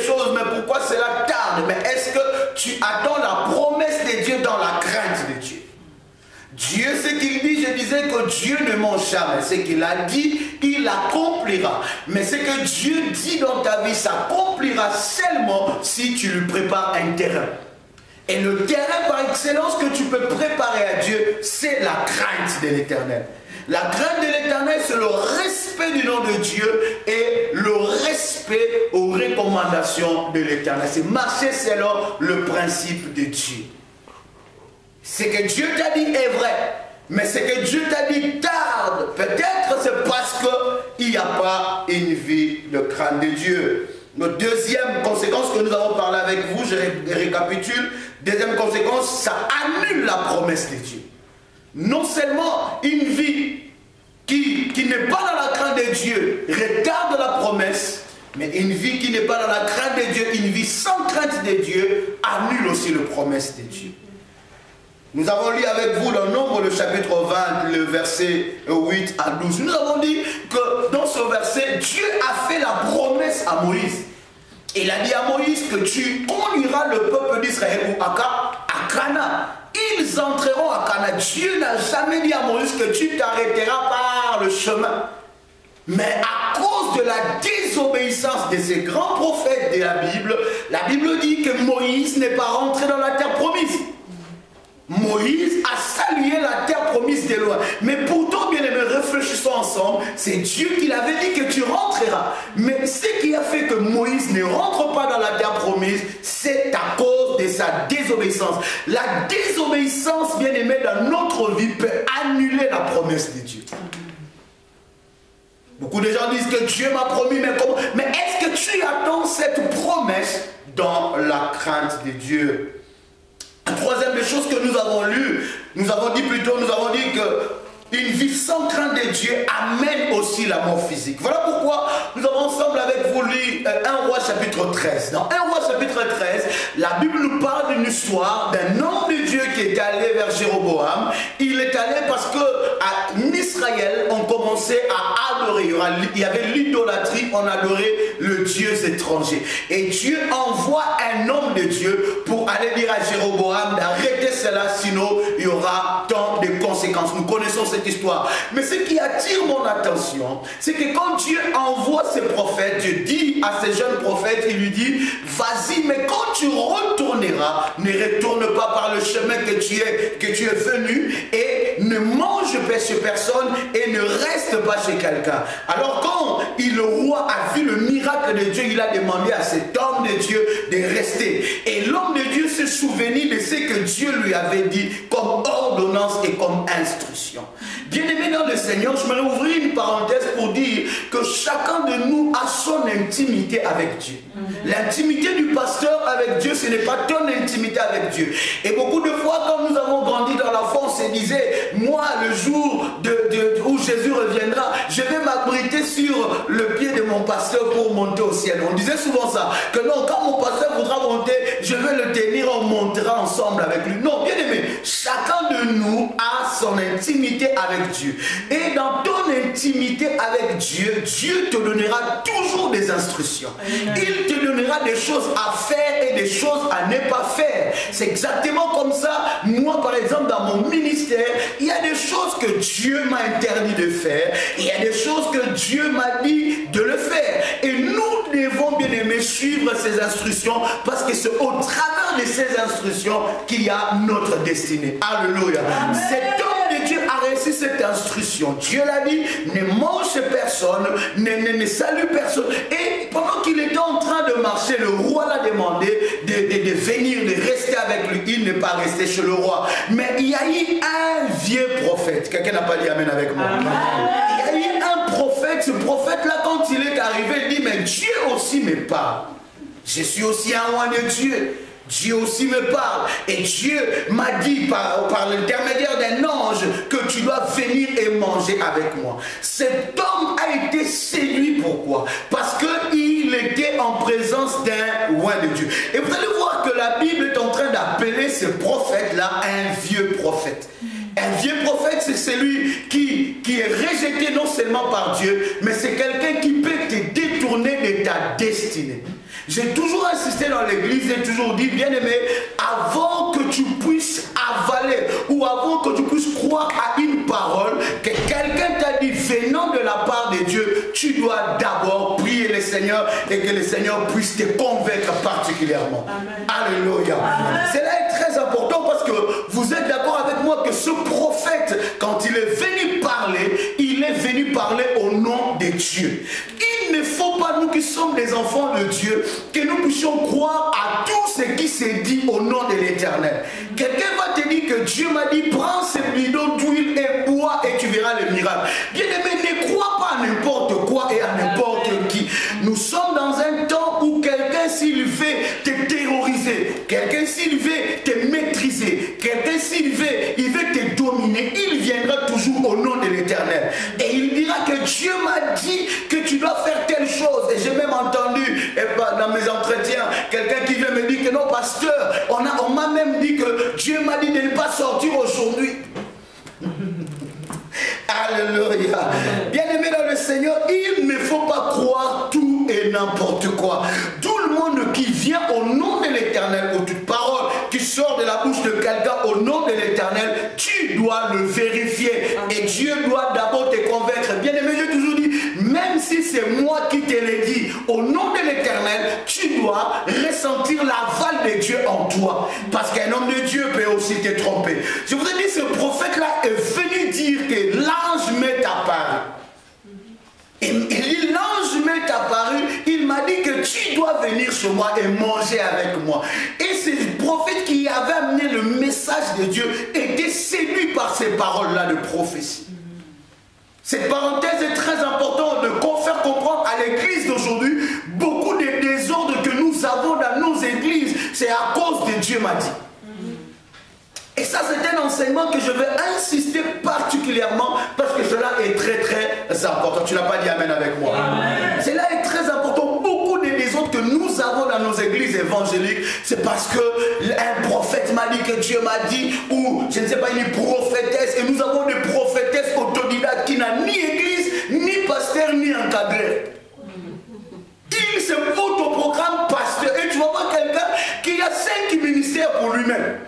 choses, mais pourquoi cela tarde? Mais est-ce que tu attends la promesse de Dieu dans la crainte de Dieu? Dieu, ce qu'il dit, je disais que Dieu ne ment jamais. Ce qu'il a dit, il accomplira. Mais ce que Dieu dit dans ta vie s'accomplira seulement si tu lui prépares un terrain. Et le terrain par excellence que tu peux préparer à Dieu, c'est la crainte de l'Éternel. La crainte de l'Éternel, c'est le respect du nom de Dieu et le respect aux recommandations de l'Éternel. C'est marcher selon le principe de Dieu. Ce que Dieu t'a dit est vrai, mais ce que Dieu t'a dit tarde. Peut-être c'est parce qu'il n'y a pas une vie de crainte de Dieu. Notre deuxième conséquence que nous avons parlé avec vous, je récapitule. Deuxième conséquence, ça annule la promesse de Dieu. Non seulement une vie qui n'est pas dans la crainte de Dieu retarde la promesse, mais une vie qui n'est pas dans la crainte de Dieu, une vie sans crainte de Dieu, annule aussi la promesse de Dieu. Nous avons lu avec vous dans Nombre, le chapitre 20, le verset 8 à 12. Nous avons dit que dans ce verset, Dieu a fait la promesse à Moïse. Il a dit à Moïse que tu conduiras le peuple d'Israël à Canaan. Ils entreront à Canaan. Dieu n'a jamais dit à Moïse que tu t'arrêteras par le chemin. Mais à cause de la désobéissance de ces grands prophètes de la Bible dit que Moïse n'est pas rentré dans la terre promise. Moïse a salué la terre promise de loin. Mais pourtant, bien aimés, réfléchissons ensemble. C'est Dieu qui l'avait dit que tu rentreras. Mais ce qui a fait que Moïse ne rentre pas dans la terre promise, c'est à cause de sa désobéissance. La désobéissance, bien aimé, dans notre vie peut annuler la promesse de Dieu. Beaucoup de gens disent que Dieu m'a promis, mais comment? Mais est-ce que tu attends cette promesse dans la crainte de Dieu? La troisième des choses que nous avons lues, nous avons dit que une vie sans crainte de Dieu amène aussi la mort physique. Voilà pourquoi nous avons ensemble avec vous lu 1 Roi chapitre 13. Dans 1 Roi chapitre 13, la Bible nous parle d'une histoire d'un homme de Dieu qui est allé vers Jéroboam. Il est allé parce qu'en Israël, on commençait à adorer. Il y avait l'idolâtrie, on adorait le Dieu étranger. Et Dieu envoie un homme de Dieu pour aller dire à Jéroboam d'arrêter cela, sinon il y aura tant de conséquences. Nous connaissons cette histoire. Mais ce qui attire mon attention, c'est que quand Dieu envoie ses prophètes, Dieu dit à ces jeunes prophètes, il lui dit, vas-y, mais quand tu retourneras, ne retourne pas par le chemin que tu es venu et ne mange chez personne et ne reste pas chez quelqu'un. Alors quand le roi a vu le miracle de Dieu, il a demandé à cet homme de Dieu de rester. Et l'homme de Dieu se souvenait de ce que Dieu lui avait dit comme ordonnance et comme instruction. Bien-aimé dans le Seigneur, je me ouvrir une parenthèse pour dire que chacun de nous a son intimité avec Dieu. L'intimité du pasteur avec Dieu, ce n'est pas ton intimité avec Dieu. Et beaucoup de fois, quand nous avons grandi dans la foi, on se disait, moi, le jour où Jésus reviendra, je vais m'abriter sur le pied de mon pasteur pour monter au ciel. On disait souvent ça, que non, quand mon pasteur voudra monter, je vais le tenir, on montera ensemble avec lui. Non, bien aimé, chacun de nous a son intimité avec Dieu. Et dans ton intimité avec Dieu, Dieu te donnera toujours des instructions. Il te donnera des choses à faire et des choses à ne pas faire. C'est exactement comme ça. Moi, par exemple, dans mon ministère, il y a des choses que Dieu m'a interdit de faire. Il y a des choses que Dieu m'a dit de le faire. Et nous devons, bien aimer, suivre ces instructions parce que c'est au travers de ces instructions qu'il y a notre destinée. Alléluia. Cet homme de Dieu a reçu cette instruction. Dieu l'a dit, ne mange personne, ne salue personne. Et pendant qu'il était en train de marcher, le roi l'a demandé de venir, de rester avec lui. Il n'est pas resté chez le roi. Mais il y a eu un vieux prophète. Quelqu'un n'a pas dit amen avec moi. Amen. Il y a eu un prophète. Ce prophète-là, quand il est arrivé, il dit, mais Dieu aussi me parle. Je suis aussi un roi de Dieu. Dieu aussi me parle. Et Dieu m'a dit par l'intermédiaire d'un ange que tu dois venir et manger avec moi. Cet homme a été séduit. Pourquoi? Parce qu'il était en présence d'un roi de Dieu. Et vous allez voir que la Bible est en train d'appeler ce prophète-là un vieux prophète. Un vieux prophète, c'est celui qui est rejeté non seulement par Dieu, mais c'est quelqu'un qui peut te détourner de ta destinée. J'ai toujours insisté dans l'église, j'ai toujours dit, bien-aimé, avant que tu puisses avaler ou avant que tu puisses croire à une parole que quelqu'un t'a dit venant de la part de Dieu, tu dois d'abord prier le Seigneur et que le Seigneur puisse te convaincre particulièrement. Amen. Alléluia. Cela est très important parce que vous êtes d'accord avec moi que ce prophète, quand il est venu parler, il est venu parler au nom de Dieu. Il ne faut pas, nous qui sommes des enfants de Dieu, que nous puissions croire à tout ce qui s'est dit au nom de l'Éternel. Quelqu'un va te dire que Dieu m'a dit, prends ce bidon d'huile et bois et tu verras le miracle. Bien-aimé, ne crois pas à n'importe quoi et à n'importe qui. Nous sommes dans un temps où quelqu'un, s'il veut te terroriser, quelqu'un, s'il veut te maîtriser, quelqu'un, s'il veut, il veut te dominer, il viendra toujours au nom de l'Éternel. Et il dira que Dieu m'a dit que tu dois faire telle chose. Et j'ai même entendu dans mes entretiens quelqu'un qui vient me dire que non, pasteur, on m'a même dit que Dieu m'a dit de ne pas sortir aujourd'hui. Alléluia. Bien-aimé dans le Seigneur, il ne faut pas croire tout et n'importe quoi. Tout le monde qui vient au nom de l'Éternel, ou toute parole qui sort de la bouche de quelqu'un au nom de l'Éternel, tu dois le vérifier. Et Dieu doit d'abord te convaincre. Bien-aimé, j'ai toujours dit, même si c'est moi qui te l'ai dit, au nom de l'Éternel, tu dois ressentir l'aval de Dieu en toi. Parce qu'un homme de Dieu peut aussi te tromper. Je vous ai dit, ce prophète-là est venu dire que l'ange m'est apparu. Et l'ange m'est apparu, il m'a dit que tu dois venir chez moi et manger avec moi. Et c'est le prophète qui avait amené le message de Dieu était séduit par ces paroles-là de prophétie. Cette parenthèse est très importante de faire comprendre à l'église d'aujourd'hui beaucoup des désordres que nous avons dans nos églises. C'est à cause de Dieu m'a dit. Et ça, c'est un enseignement que je vais insister particulièrement parce que cela est très très important. Tu n'as pas dit amen avec moi. Amen. Cela est très important. Beaucoup des désordres que nous avons dans nos églises évangéliques, c'est parce qu'un prophète m'a dit que Dieu m'a dit, ou je ne sais pas, une prophétesse. Et nous avons des prophétesses autodidactes qui n'ont ni église, ni pasteur, ni encadré. Il se autoprogramme pasteur. Et tu vas voir quelqu'un qui a 5 ministères pour lui-même.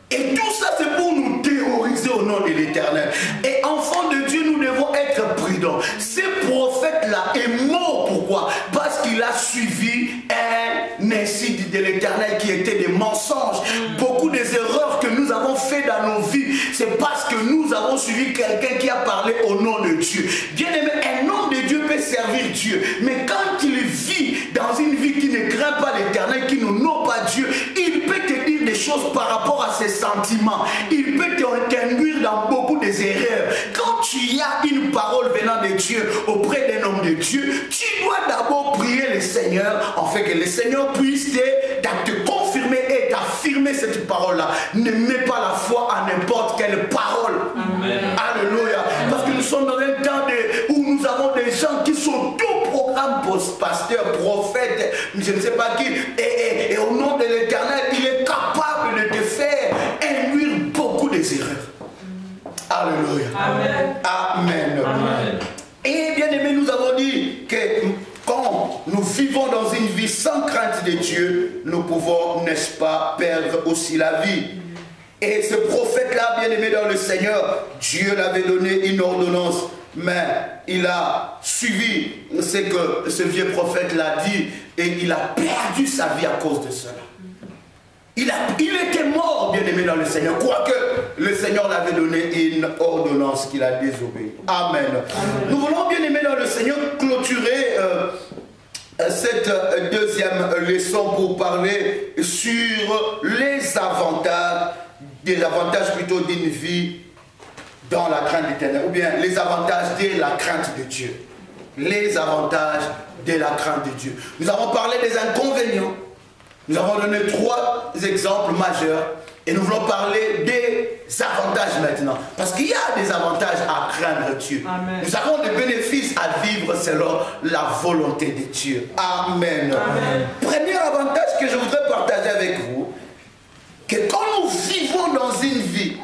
Et tout ça, c'est pour nous terroriser au nom de l'Éternel. Et enfants de Dieu, nous devons être prudents. Ce prophète-là est mort. Pourquoi? Parce qu'il a suivi un incite de l'Éternel qui était des mensonges. Beaucoup des erreurs que nous avons faites dans nos vies, c'est parce que nous avons suivi quelqu'un qui a parlé au nom de Dieu. Bien aimé, un homme de Dieu peut servir Dieu. Mais quand il vit dans une vie qui ne craint pas l'Éternel, qui n'honore pas Dieu, il peut te dire des choses par rapport à ses sentiments. Il peut t'induire dans beaucoup des erreurs. Quand tu as une parole venant de Dieu auprès d'un homme de Dieu, tu dois d'abord prier le Seigneur, en fait que le Seigneur puisse te confirmer et t'affirmer cette parole-là. Ne mets pas la foi à n'importe quelle parole. Amen. Alléluia. Parce que nous sommes dans un temps où nous avons des gens qui sont tout programme pasteur, prophète, je ne sais pas qui, et au nom de l'Éternel, il est capable de te faire induire beaucoup des erreurs. Alléluia. Amen. Amen. Amen. Et bien aimé, nous avons dit que quand nous vivons dans une vie sans crainte de Dieu, nous pouvons, n'est-ce pas, perdre aussi la vie. Et ce prophète-là, bien aimé dans le Seigneur, Dieu l'avait donné une ordonnance, mais il a suivi ce que ce vieux prophète l'a dit et il a perdu sa vie à cause de cela. Il était mort, bien aimé dans le Seigneur, quoique le Seigneur l'avait donné une ordonnance qu'il a désobéi. Amen. Amen. Nous voulons, bien aimé dans le Seigneur, clôturer cette deuxième leçon pour parler sur les avantages, des avantages plutôt d'une vie dans la crainte éternelle, ou bien les avantages de la crainte de Dieu. Les avantages de la crainte de Dieu. Nous avons parlé des inconvénients. Nous avons donné 3 exemples majeurs et nous voulons parler des avantages maintenant. Parce qu'il y a des avantages à craindre Dieu. Amen. Nous avons des bénéfices à vivre selon la volonté de Dieu. Amen. Amen. Premier avantage que je voudrais partager avec vous, que quand nous vivons dans une vie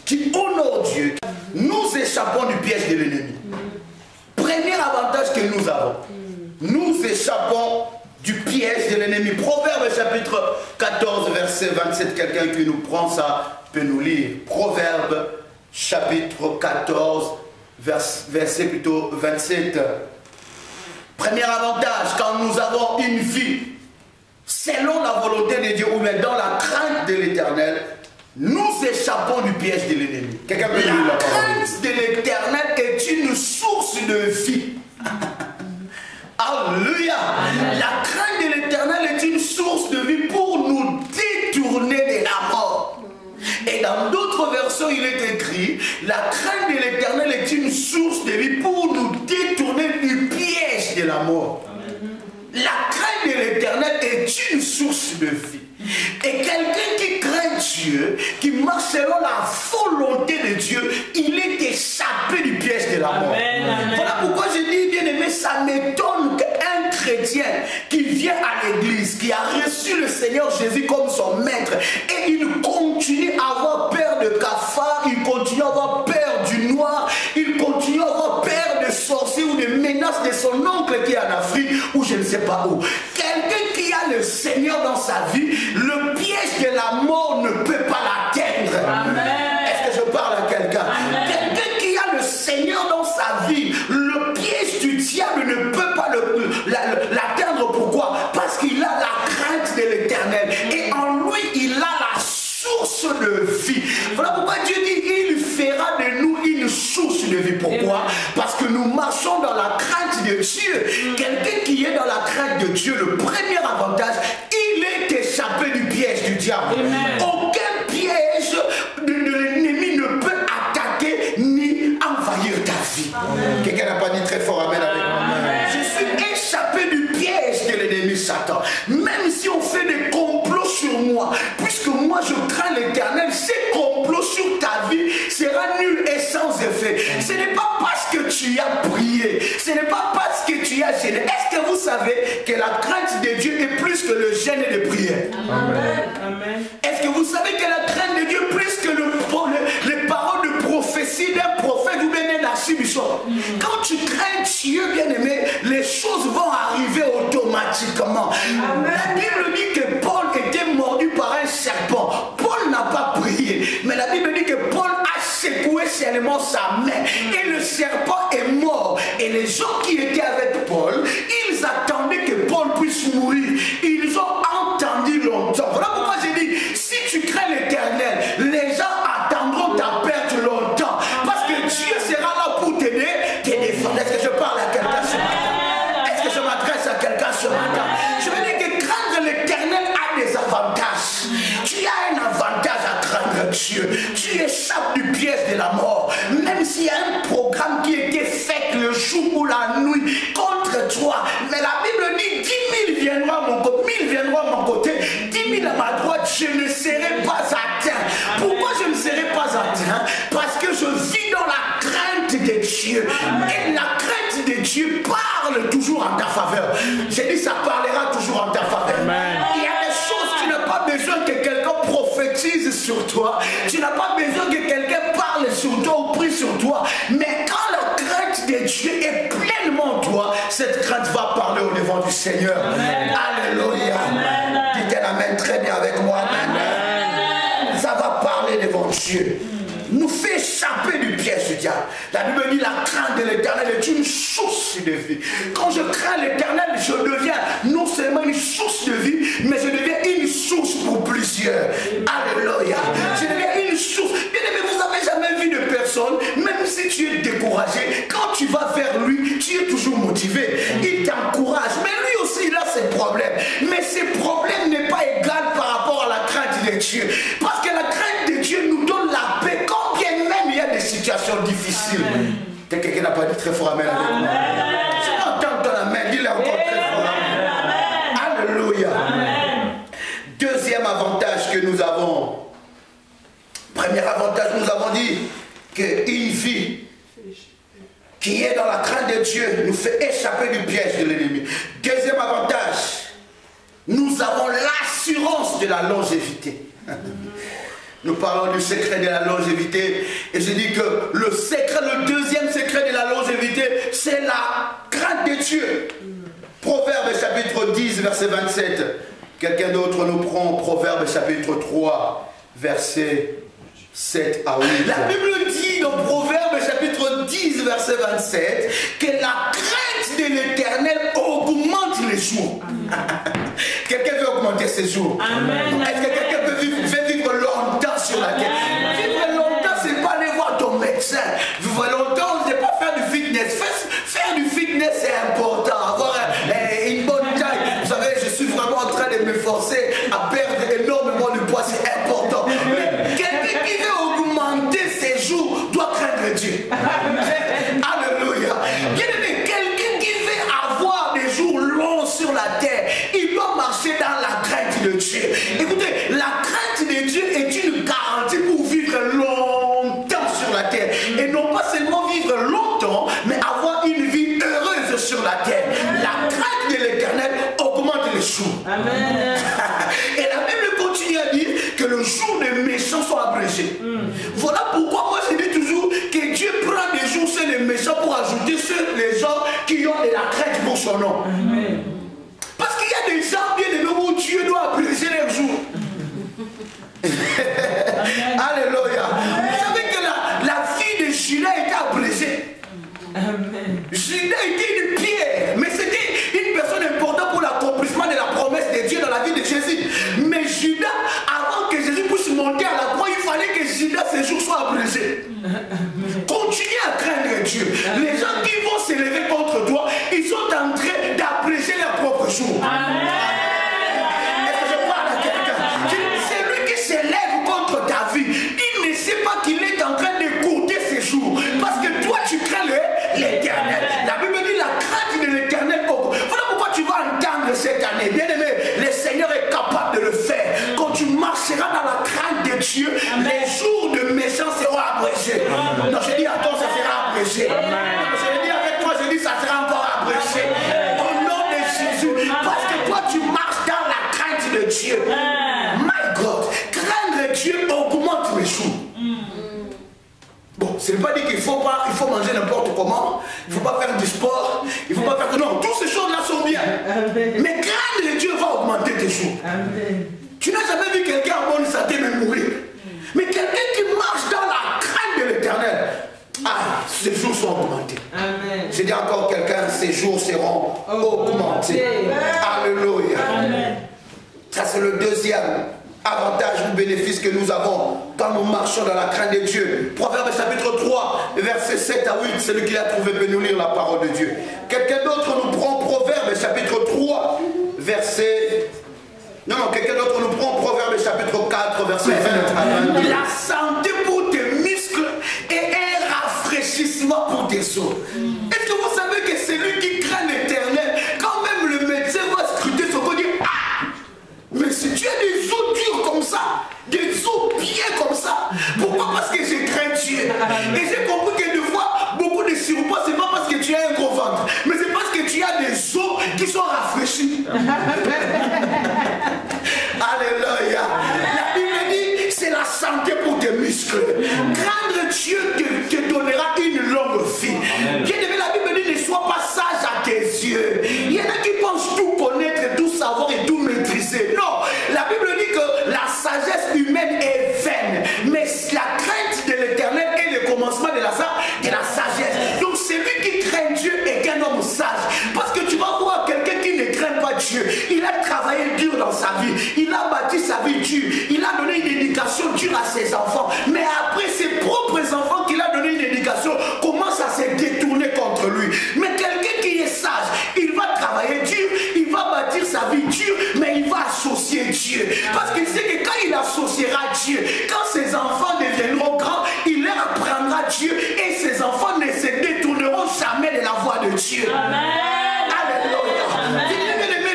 qui honore Dieu, nous échappons du piège de l'ennemi. Premier avantage que nous avons, nous échappons l'ennemi. Proverbe chapitre 14, verset 27. Quelqu'un qui nous prend ça peut nous lire. Proverbe chapitre 14, verset plutôt 27. Premier avantage, quand nous avons une vie selon la volonté de Dieu ou bien dans la crainte de l'Éternel, nous échappons du piège de l'ennemi. Quelqu'un peut dire la crainte de l'Éternel est une source de vie. Alléluia. La crainte de l'Éternel est une source de vie pour nous détourner de la mort. Et dans d'autres versions, il est écrit, la crainte de l'Éternel est une source de vie pour nous détourner du piège de la mort. La crainte de l'Éternel est une source de vie. Et quelqu'un qui craint Dieu, qui marche selon la volonté de Dieu, il est échappé du piège de la mort. Amen. Voilà pourquoi je dis, bien aimé, ça m'étonne qu'un chrétien qui vient à l'église, qui a reçu le Seigneur Jésus comme son maître, et il continue à avoir peur de cafards, il continue à avoir peur du noir, il continue à avoir peur de sorciers ou de menaces de son oncle qui est en Afrique, ou je ne sais pas où. Quelqu'un qui a le Seigneur dans sa vie, le piège de la mort ne peut pas l'atteindre. Est-ce que je parle à quelqu'un? Quelqu'un qui a le Seigneur dans sa vie, le piège du diable ne peut pas l'atteindre. Pourquoi? Parce qu'il a la crainte de l'Éternel. Et en lui, il a la source de vie. Voilà pourquoi Dieu dit, il fera de nous une source de vie. Pourquoi? Parce que nous marchons dans la crainte de Dieu. Quelqu'un qui est dans la crainte de Dieu, le premier avantage, il est échappé du piège du diable. Amen. Aucun piège de l'ennemi ne peut attaquer ni envahir ta vie. Quelqu'un n'a pas dit très fort amen avec moi. Je suis échappé du piège de l'ennemi Satan. Même si on fait des complots sur moi, puisque moi je crains l'Éternel, ces complots sur ta vie sera nul et sans effet. Ce n'est pas parce que tu as prié, ce n'est pas parce que tu as gêné. Est-ce que vous savez que la crainte de Dieu est plus que le gêne et les prières? Amen. Est-ce que vous savez que la crainte de Dieu est plus que les paroles de prophétie d'un prophète ou bien d'un archibishop? Quand tu crains Dieu, bien aimé, les choses vont arriver automatiquement. Amen. La Bible dit que Paul était mordu par un serpent. Paul n'a pas prié, mais la Bible dit que Paul a secoué seulement sa main et le serpent est mort. Et les gens qui étaient avec Paul, ils attendaient que Paul puisse mourir. Ils ont entendu longtemps. Voilà pourquoi j'ai dit, si tu crains l'Éternel, les gens attendront ta perte longtemps. Parce que Dieu sera là pour t'aider, te défendre. Est-ce que je parle à quelqu'un ce matin? Est-ce que je m'adresse à quelqu'un ce matin? Je veux dire que craindre l'Éternel a des avantages. Tu as un avantage à craindre Dieu. Tu échappes du piège de la mort. Même s'il y a un programme qui était fait le jour ou la nuit contre toi. Mais la Bible dit 10 000 viendront à mon côté, 1000 viendront à mon côté, 10 000 à ma droite, je ne serai pas atteint. Pourquoi je ne serai pas atteint? Parce que je vis dans la crainte de Dieu. Et la crainte de Dieu parle toujours en ta faveur. J'ai dit ça parlera toujours en ta faveur. Amen. Il y a des choses, tu n'as pas besoin que quelqu'un prophétise sur toi. Tu n'as pas besoin que quelqu'un parle sur toi ou prie sur toi. Mais quand la crainte de Dieu est pleinement en toi, cette crainte va parler au devant du Seigneur. Amen. Alléluia. Dites un amen très bien avec moi. Amen. Ça va parler devant Dieu. Nous fait échapper du piège du diable. La Bible dit la crainte de l'Éternel est une source de vie. Quand je crains l'Éternel, je deviens non seulement une source de vie, mais je deviens une source pour plusieurs. Alléluia. Je deviens une source. Bien aimé, vous n'avez jamais vu de personne, même si tu es découragé, quand tu vas vers lui, tu es toujours motivé. Il t'encourage. Mais lui aussi, il a ses problèmes. Mais ses problèmes n'est pas égal par rapport à la crainte de Dieu. Parce que la crainte de Dieu nous donne la paix. Quand bien même il y a des situations difficiles. Quelqu'un n'a pas dit très fort amen avec moi. Je m'entends ton amen. Dis-le encore très fort amen. Alléluia. Deuxième avantage que nous avons. Premier avantage, nous avons dit qu'une vie qui est dans la crainte de Dieu nous fait échapper du piège de l'ennemi. Deuxième avantage, nous avons l'assurance de la longévité. Nous parlons du secret de la longévité. Et je dis que le secret, le deuxième secret de la longévité, c'est la crainte de Dieu. Proverbe chapitre chapitre 10, verset 27. Quelqu'un d'autre nous prend Proverbe chapitre 3, verset 7 à 8. La Bible dit dans Proverbe chapitre 10, verset 27, que la crainte de l'Éternel augmente les jours. Quelqu'un veut augmenter ses jours? Est-ce que quelqu'un veut vivre longtemps sur la terre? Vivre longtemps, c'est pas aller voir ton médecin. Vivre longtemps, c'est pas faire du fitness. Faire du fitness, c'est important. Avoir une bonne taille. Vous savez, je suis vraiment en train de me forcer à perdre énormément de poids. C'est important. Mais quelqu'un qui veut augmenter ses jours doit craindre Dieu. Alléluia. Bien aimé, quelqu'un qui veut avoir des jours longs sur la terre, il doit marcher dans la crainte de Dieu. Écoutez, la crainte de Dieu est une garantie pour vivre longtemps sur la terre. Et non pas seulement vivre longtemps, mais avoir une vie heureuse sur la terre. La crainte de l'Éternel augmente les jours. Amen. Et la Bible continue à dire que le jour des méchants soit abrégé. Voilà pourquoi moi je dis toujours que Dieu prend des jours sur les méchants pour ajouter sur les gens qui ont de la crainte pour son nom. Amen. Parce qu'il y a des gens bien aimés où Dieu doit abréger leurs jours. Alléluia. Vous savez que la vie de Judas était abrégée. Judas était une pierre, mais c'était une personne importante pour l'accomplissement de la promesse de Dieu dans la vie de Jésus. Mais Judas, avant que Jésus puisse monter à la croix, il fallait que Judas, ses jours soient abrégés. Continuez à craindre Dieu. Les gens qui vont s'élever contre toi, ils sont en train d'abréger leurs propres jours. Est-ce que je parle à quelqu'un? C'est lui qui s'élève contre ta vie. Il ne sait pas qu'il est en train d'écouter ses jours. Parce que toi, tu crains l'Éternel. La Bible dit la crainte de l'Éternel. Voilà pourquoi tu vas entendre cette année. Bien aimé, le Seigneur est capable de le faire. Quand tu marcheras dans la crainte de Dieu, les jours de méchants seront abrégés. Non, je dis à toi, ça sera abrégé. Je dis avec toi, je dis ça sera encore abrégé. Au nom de Jésus. Parce que toi, tu marches dans la crainte de Dieu. My God, craindre Dieu augmente les jours. Bon, ce n'est pas dit qu'il faut manger n'importe comment, il ne faut pas faire du sport, il ne faut pas faire... Non, toutes ces choses-là sont bien. Mais craindre Dieu va augmenter tes jours. Tu n'as jamais vu quelqu'un en bonne santé même mourir. Mais quelqu'un qui marche dans la crainte de l'Éternel, ses jours sont augmentés. Je dis encore quelqu'un, ses jours seront augmentés. Alléluia. Ça c'est le deuxième avantage ou bénéfice que nous avons quand nous marchons dans la crainte de Dieu. Proverbe chapitre 3, verset 7 à 8, celui qui l'a trouvé peut nous lire la parole de Dieu. Quelqu'un d'autre nous prend Proverbe chapitre 3, verset... Non, quelqu'un d'autre nous prend Proverbe chapitre 4, verset 20 à 22. La santé pour tes muscles et un rafraîchissement pour tes os. Est-ce que vous savez que celui qui craint l'Éternel, quand même le médecin va scruter son corps, dire mais si tu as des os durs comme ça, des os bien comme ça, pourquoi? Parce que je crains Dieu. Et j'ai compris que des fois, beaucoup de surpoids, c'est pas parce que tu as un gros ventre, mais c'est parce que tu as des os qui sont rafraîchis. Alléluia. La Bible dit, c'est la santé pour tes muscles. Craindre Dieu te donnera une longue vie. Bien aimé, la Bible dit, ne sois pas sage à tes yeux. Il y en a qui pensent tout connaître, tout savoir et tout maîtriser. Non, la Bible dit que la sagesse humaine est vaine, mais la crainte de l'Éternel est le commencement de la sagesse. Donc celui qui craint Dieu est un homme sage. Parce que tu vas voir quelqu'un qui ne craint pas Dieu. Il a travaillé dur dans sa vie. Il a bâti sa vie dure. Il a donné une éducation dure à ses enfants. Mais après, ses propres enfants qu'il a donné une éducation commencent à se détourner contre lui. Mais quelqu'un qui est sage, il va travailler dur, il va bâtir sa vie dure, mais il va associer Dieu. Parce qu'il sait que quand il associera Dieu, quand ses enfants deviendront grands, il leur apprendra Dieu et ses enfants ne se détourneront jamais de la voie de Dieu. Amen. Alléluia.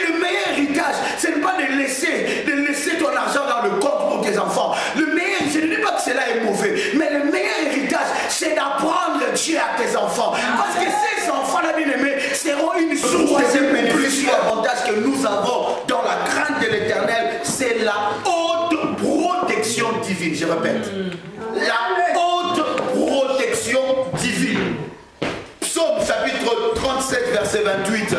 Le meilleur héritage, ce n'est pas de laisser ton argent dans le compte pour tes enfants. Le meilleur, je ne dis pas que cela est mauvais, mais le meilleur héritage, c'est d'apprendre Dieu à tes enfants. Parce que ces enfants-là, bien aimés, seront une source de bénéfice. L'avantage que nous avons dans la crainte de l'Éternel, c'est la haute protection divine. Je répète. La haute protection divine. Psaume chapitre 37, verset 28.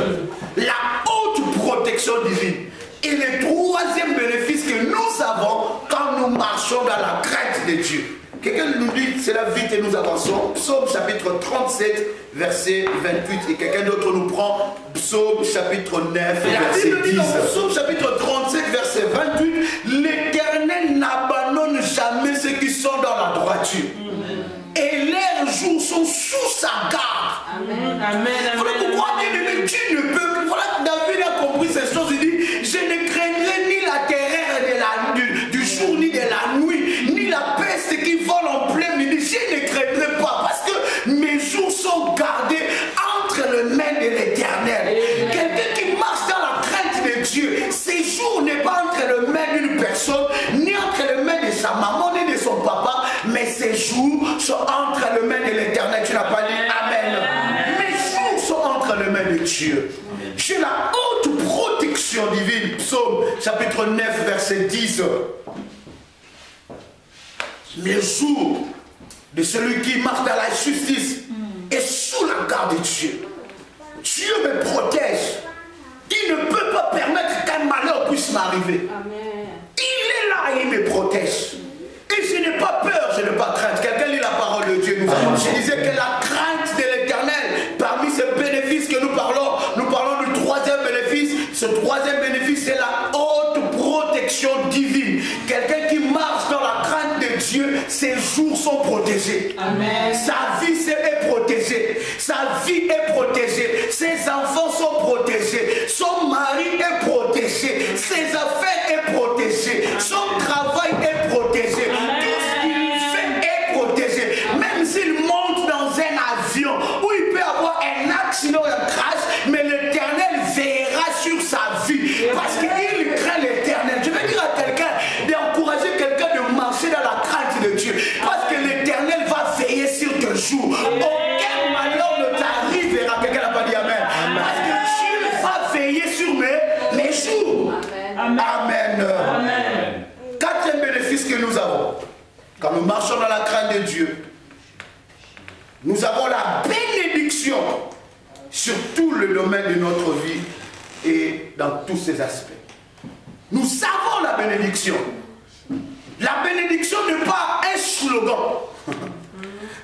La haute protection divine. Et le troisième bénéfice que nous avons quand nous marchons dans la crainte de Dieu. Quelqu'un nous dit, c'est la vite et nous avançons. Psaume chapitre 37, verset 28. Et quelqu'un d'autre nous prend Psaume chapitre 9, verset 10. Psaume chapitre 37, verset 28. L'Éternel n'abandonne jamais ceux qui sont dans la droiture. Et leurs jours sont sous sa garde. Amen. Amen. Voilà pourquoi tu ne peux plus. Voilà, David a compris ces choses. Il dit, je ne craindrai ni la terreur du jour, ni de la nuit, ni la peste qui vole en plein midi. Je ne craindrai pas parce que mes jours sont gardés entre les mains de l'Éternel. Quelqu'un qui marche dans la crainte de Dieu, ses jours n'est pas entre les mains d'une personne, ni entre les mains de sa maman, ni de son papa, mais ses jours sont entre les mains de l'Éternel. Tu n'as pas dit Amen. Mes jours sont entre les mains de Dieu. J'ai la haute protection divine. Psaume chapitre 9, verset 10. Les jours de celui qui marche dans la justice est sous la garde de Dieu. Dieu me protège. Il ne peut pas permettre qu'un malheur puisse m'arriver. Il est là et il me protège. Et je n'ai pas peur, je n'ai pas crainte. Quelqu'un lit la parole de Dieu. Je disais que la crainte de l'Éternel, parmi ces bénéfices que nous parlons du troisième bénéfice. Ce troisième bénéfice, c'est la haute protection divine. Quelqu'un qui marche dans la crainte de Dieu, ses jours sont protégés. Amen. Sa vie est protégée. Sa vie est protégée. Ses enfants sont protégés. Son mari est protégé. Ses affaires est protégé. Son travail est protégé. Tout ce qu'il fait est protégé. Même s'il monte dans un avion où il peut avoir un accident, un crash, mais l'Éternel veillera sur sa vie. Parce qu'il craint l'Éternel. Je veux dire à quelqu'un d'encourager quelqu'un de marcher dans la crainte de Dieu. Parce que l'Éternel va veiller sur tes jours. Aucun malheur ne t'arrivera. Quelqu'un n'a pas dit Amen. Parce que Dieu va veiller sur mes jours. Amen. Amen. Amen. Quatrième bénéfice que nous avons, quand nous marchons dans la crainte de Dieu, nous avons la bénédiction sur tout le domaine de notre vie et dans tous ses aspects. Nous avons la bénédiction. La bénédiction n'est pas un slogan.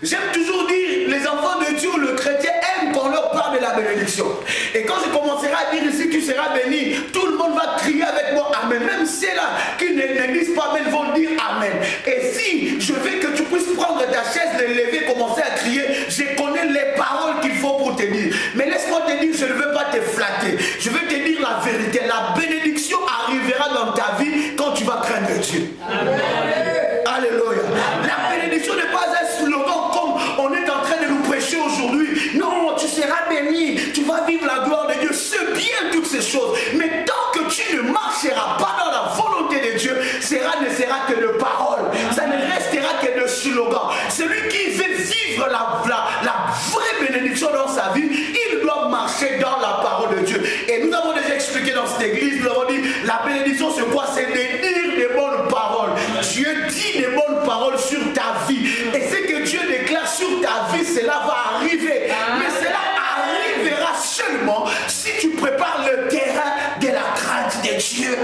J'aime toujours dire, les enfants de Dieu, le chrétien aime qu'on leur parle de la bénédiction. Et quand je commencerai à dire ici, tu seras béni, tout le monde va crier avec moi Amen. Même ceux-là qui ne disent pas Amen vont dire Amen. Et si je veux que tu puisses prendre ta chaise, les lever, commencer à crier, je connais les paroles qu'il faut pour te dire. Mais laisse-moi te dire, je ne veux pas te flatter. Je veux te dire la vérité. La bénédiction arrivera dans ta vie quand tu vas craindre Dieu. Amen. Alléluia. La bénédiction n'est pas un slogan comme on est en train de nous prêcher aujourd'hui. Non, tu seras béni, tu vas vivre la gloire de Dieu. C'est bien toutes ces choses. Mais tant que tu ne marcheras pas dans la volonté de Dieu, ne sera que de paroles. Ça ne restera que de slogans. Celui qui veut vivre la vraie bénédiction dans sa vie, il doit marcher dans la parole de Dieu. Et nous avons déjà expliqué dans cette église, nous avons dit, la bénédiction c'est quoi? C'est de dire des bonnes paroles. Dieu dit des bonnes paroles sur ta vie. Et ce que Dieu déclare sur ta vie, cela va arriver. Mais cela arrivera seulement si tu prépares le terrain de la crainte de Dieu.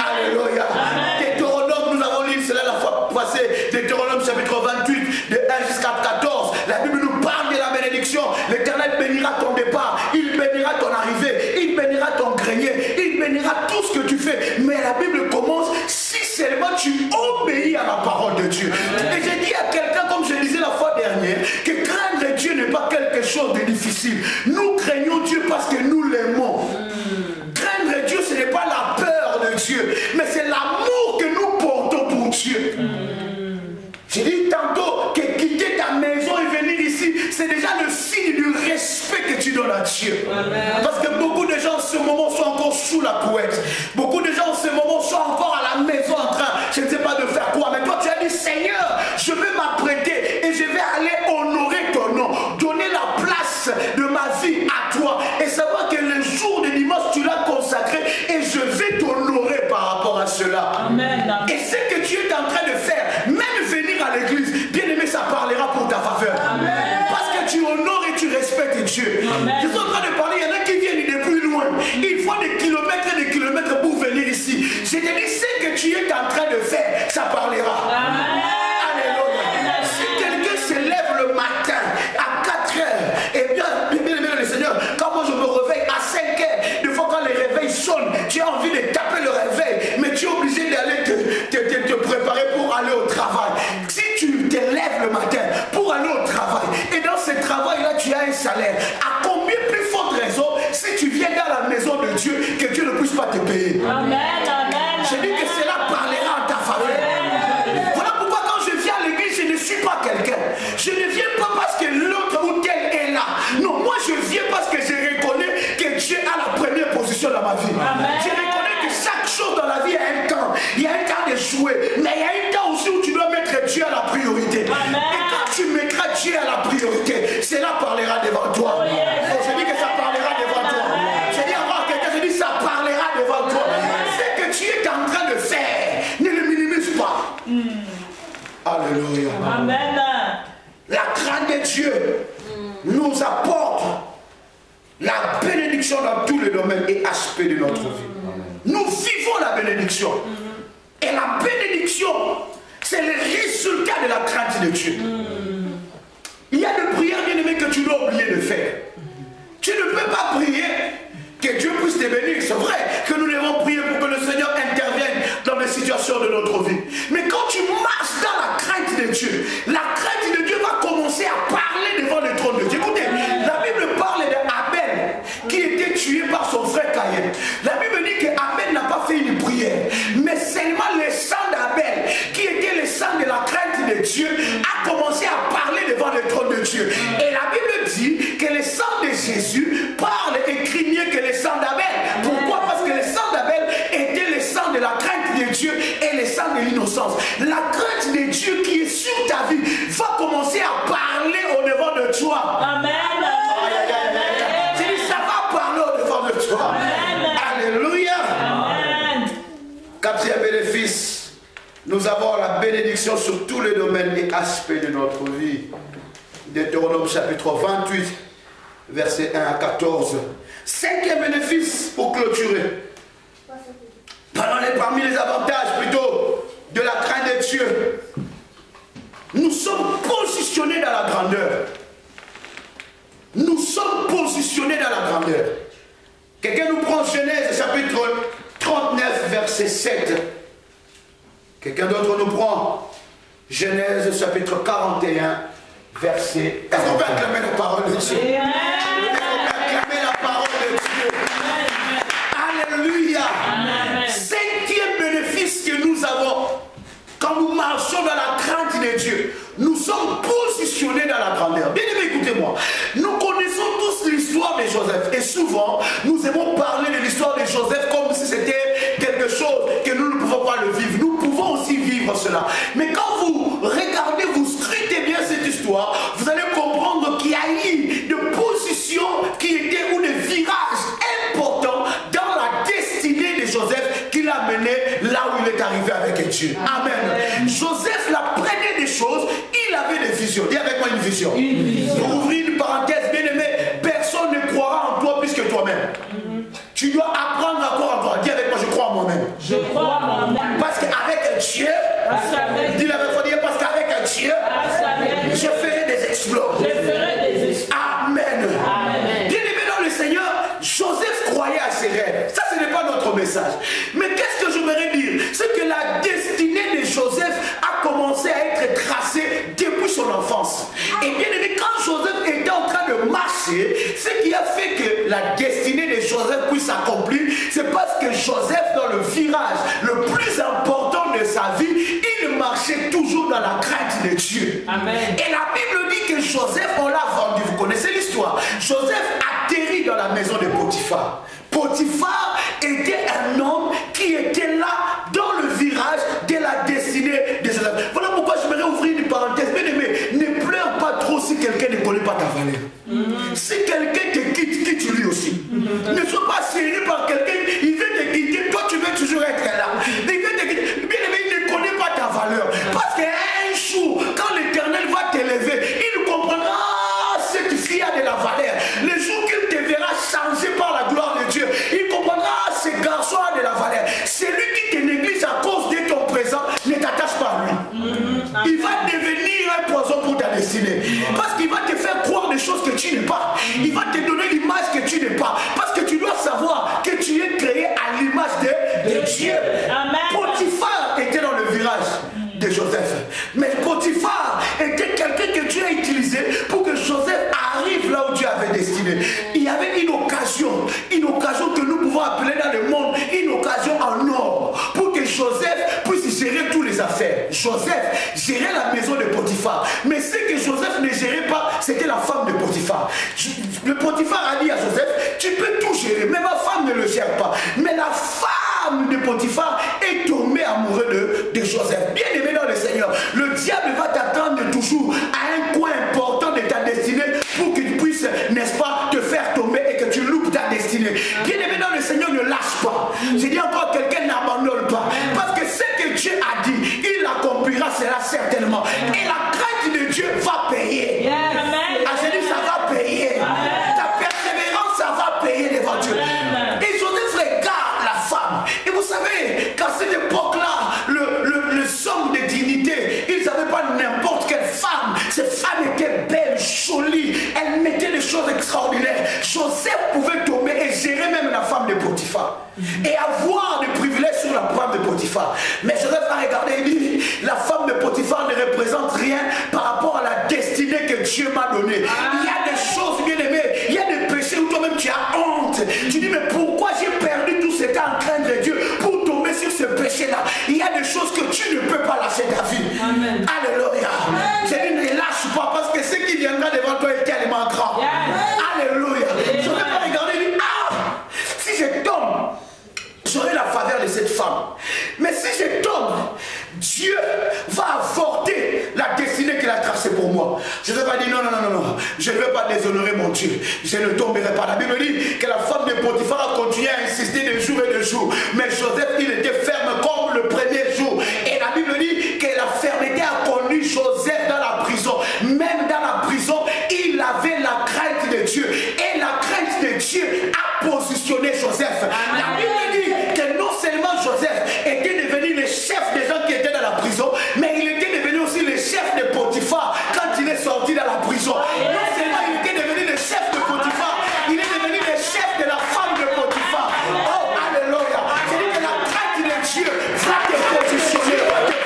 Alléluia. Deutéronome, nous avons lu cela la fois passée. Deutéronome chapitre 28, de 1 jusqu'à 14. La Bible nous parle de la bénédiction. L'Éternel bénira ton départ, il bénira ton arrivée, il bénira ton grenier, il bénira tout ce que tu fais. Mais la Bible commence si seulement tu obéis à la parole de Dieu. Et j'ai dit à quelqu'un, comme je disais la fois dernière, que craindre Dieu n'est pas quelque chose de difficile. Nous craignons Dieu parce que nous l'aimons. Craindre Dieu, ce n'est pas la peur de Dieu, mais c'est l'amour que nous portons pour Dieu. J'ai dit tantôt que quitter ta maison et venir ici, c'est déjà le signe du respect que tu donnes à Dieu. Parce que beaucoup de gens en ce moment sont encore sous la couette. Beaucoup de gens en ce moment sont encore à la maison en train, je ne sais pas de faire quoi. Mais toi tu as dit, Seigneur, je vais m'apprêter et je vais aller honorer ton nom. Donner la place de ma vie à toi. Et savoir que le jour de dimanche, tu l'as consacré et je vais t'honorer par rapport à cela. Amen. Et ce que tu es en train de faire, même venir à l'église, bien aimé, ça parlera pour ta faveur. Amen. Parce que tu honores et tu respectes Dieu. Amen. Je suis en train de parler, il y en a qui viennent de plus loin. Ils font des kilomètres Amen, amen. Je dis que cela parlera en ta faveur. Voilà pourquoi quand je viens à l'église, je ne suis pas quelqu'un. Je ne viens pas parce que l'autre ou tel est là. Non, moi je viens parce que je reconnais que Dieu a la première position dans ma vie. Je reconnais que chaque chose dans la vie a un temps. Il y a un temps de jouer, mais il y a un temps aussi où tu dois mettre Dieu à la priorité. Et quand tu mettras Dieu à la priorité, cela parlera devant toi. Oh, je dis que ça parlera devant toi. Je dis encore à quelqu'un, je dis ça parlera devant toi. Ce que tu es en train de faire, ne le minimise pas. Alléluia. Amen. La crainte de Dieu nous apporte la bénédiction dans tous les domaines et aspects de notre vie. Nous vivons la bénédiction. Et la bénédiction, c'est le résultat de la crainte de Dieu. Il y a des prières, bien-aimées, que tu dois oublier de faire. Tu ne peux pas prier que Dieu puisse te bénir. C'est vrai que nous devons prier pour que le Seigneur intervienne dans les situations de notre vie. Mais quand tu marches dans la crainte de Dieu, la crainte de Dieu va commencer à parler devant le trône de Dieu. Écoutez, la Bible parle d'Abel qui était tué par son frère Caïn. La Bible dit qu'Abel n'a pas fait une prière, mais seulement le sang d'Abel, qui était le sang de la crainte de Dieu, a commencé à parler devant le trône de Dieu. Et la Bible dit que le sang de Jésus parle et crie mieux que le sang d'Abel. Pourquoi? Parce que le sang d'Abel était le sang de la crainte de Dieu et le sang de l'innocence. La crainte de Dieu qui est sur ta vie va commencer à parler au devant de toi. Amen. Je dis, ça va parler au devant de toi. Alléluia. Amen. Quatrième bénéfice, nous avons la bénédiction sur tous les domaines et aspects de notre vie. Deutéronome chapitre 28, versets 1 à 14. Cinquième bénéfice pour clôturer. Parmi les avantages plutôt de la crainte de Dieu, nous sommes positionnés dans la grandeur. Nous sommes positionnés dans la grandeur. Quelqu'un nous prend Genèse chapitre 39 verset 7. Quelqu'un d'autre nous prend Genèse chapitre 41 verset 40. On peut acclamer la parole de Dieu. On peut acclamer la parole de Dieu. Alléluia. Cinquième bénéfice que nous avons quand nous marchons dans la crainte de Dieu, nous sommes positionnés dans la grandeur. Bien aimé, écoutez-moi. Nous connaissons tous l'histoire de Joseph. Et souvent, nous aimons parler de l'histoire de Joseph comme si c'était quelque chose que nous ne pouvons pas le vivre. Nous pouvons aussi vivre cela. Mais quand vous regardez, vous scrutez bien cette histoire, vous allez comprendre qu'il y a eu des positions qui étaient ou des virages importants dans la destinée de Joseph qui l'a mené là où il est arrivé avec Dieu. Amen. Joseph l'apprenait des choses, il avait des visions. Dis avec moi une vision. Pour ouvrir une parenthèse, bien aimé, personne ne croira en toi plus que toi-même. Tu dois apprendre à croire en toi. Dis avec moi, je crois en moi-même. Je crois en moi-même. Parce qu'avec Dieu, dis la même fois, parce qu'avec Dieu, je ferai des exploits. Amen. Bien aimé dans le Seigneur, Joseph croyait à ses rêves. Ça, ce n'est pas notre message. Mais qu'est-ce que j'aimerais dire? C'est que la destinée de Joseph a commencé à être tracée depuis son enfance. Et bien aimé, quand Joseph était en train de marcher, ce qui a fait que la destinée de Joseph puisse s'accomplir, c'est parce que Joseph, dans le virage le plus important de sa vie, il marchait toujours dans la crainte de Dieu. Amen. Et la Bible dit que Joseph, on l'a vendu. Vous connaissez l'histoire. Joseph atterrit dans la maison de Potiphar. Potiphar était un homme qui était là dans le virage de la destinée de Joseph. Voilà pourquoi je voudrais ouvrir une parenthèse. Bien aimé, ne pleure pas trop si quelqu'un ne connaît pas ta valeur. Si quelqu'un te quitte, quitte lui aussi. Ne sois pas serré par quelqu'un, il veut te quitter, toi tu veux toujours être là. Il veut te quitter. Bien aimé, il ne connaît pas ta valeur. Parce qu'un jour, quand l'Éternel va t'élever, il comprendra cette fille a de la valeur. Le jour qu'il te verra changé par la gloire de Dieu, il comprendra ce garçon a de la valeur. Celui qui te néglige à cause de ton présent, ne t'attache pas à lui. Il va devenir un poison pour ta destinée. Parce qu'il va te faire croire des choses que tu n'es pas. Il va te donner l'image que tu n'es pas. Parce que tu dois savoir que tu es créé à l'image de Dieu. Potiphar était dans le virage de Joseph. Mais Potiphar était quelqu'un que Dieu a utilisé pour que Joseph arrive là où Dieu avait destiné. Il y avait une occasion que nous pouvons appeler dans le monde une occasion Joseph gérait la maison de Potiphar. Mais ce que Joseph ne gérait pas, c'était la femme de Potiphar. Le Potiphar a dit à Joseph, tu peux tout gérer, mais ma femme ne le gère pas. Mais la femme de Potiphar est tombée amoureuse de Joseph. Bien aimé dans le Seigneur, le diable va t'attendre toujours à un coin important de ta destinée pour qu'il puisse, n'est-ce pas, te faire tomber et que tu loupes ta destinée. Bien aimé dans le Seigneur, ne lâche pas. Je dis encore, quelqu'un n'abandonne pas. Parce que ce que Dieu a dit, il accomplira cela certainement. Et la crainte de Dieu va payer. Ah, j'ai dit, ça va payer. Ta persévérance, ça va payer devant Dieu. Et Joseph regarde la femme. Et vous savez, qu'à cette époque-là, le somme de dignité, ils n'avaient pas n'importe quelle femme. Cette femme était belle, jolie. Elle mettait des choses extraordinaires. Joseph pouvait tomber et gérer même la femme de Potiphar. Et avoir des privilèges sur la femme de Potiphar. Mais Joseph a regardé et dit, la femme de Potiphar ne représente rien par rapport à la destinée que Dieu m'a donnée. Il y a des choses, bien aimées, il y a des péchés où toi-même tu as honte. Tu dis, mais pourquoi j'ai perdu tout ce temps en crainte de Dieu pour tomber sur ce péché-là? Il y a des choses que tu ne peux pas lâcher ta vie. Amen. Alléluia. J'ai dit, ne lâche pas parce que ce qui viendra devant toi est tellement grand. Alléluia. Je vais pas regarder et dire, ah, si je tombe, j'aurai la faveur de cette femme. Mais si je tombe, Dieu va avorter la destinée qu'il a tracée pour moi. Je ne vais pas dire non, non, non, non, non. Je ne vais pas déshonorer mon Dieu. Je ne tomberai pas. La Bible dit que la femme de Potiphar a continué à insister de jour et de jour. Mais Joseph, il était ferme comme le premier jour. Et la Bible dit que la fermeté a conduit Joseph dans la prison. Même dans la prison, il avait la crainte de Dieu. Et la crainte de Dieu a positionné Joseph. La Bible dit que non seulement Joseph était devenu le chef des gens qui étaient dans la prison, mais il était devenu aussi le chef de Potiphar quand il est sorti dans la prison. Non seulement il était devenu le chef de Potiphar, il est devenu le chef de la femme de Potiphar. Oh, alléluia. C'est-à-dire que la crainte de Dieu va te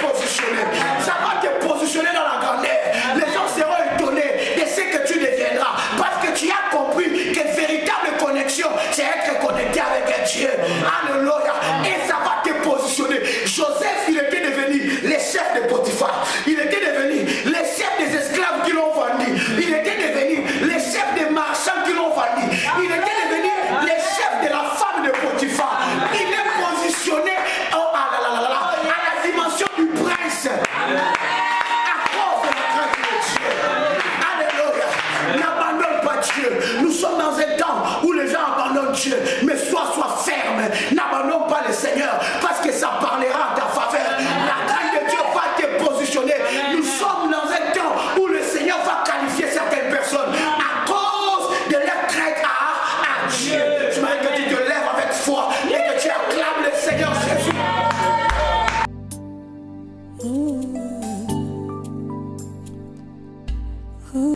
positionner, ça va te positionner dans la grandeur. Les gens seront étonnés de ce que tu deviendras parce que tu as compris que véritable connexion, c'est être connecté avec Dieu. Alléluia. Et ça va te positionner. Joseph, il était devenu le chef de Potiphar. Il était devenu le chef des esclaves qui l'ont vendu. Il était devenu le chef des marchands qui l'ont vendu. Il était devenu le chef de la femme de Potiphar. Il est positionné à la dimension du prince. À cause de la crainte de Dieu. Alléluia. N'abandonne pas Dieu. Nous sommes dans un temps où les gens abandonnent Dieu. Mais sois ferme. N'abandonne pas le Seigneur parce que ça parlera à ta faveur. La crainte de Dieu va te positionner. Nous sommes dans un temps où le Seigneur va qualifier certaines personnes à cause de leur crainte à Dieu. Je voudrais que tu te lèves avec foi et que tu acclames le Seigneur Jésus.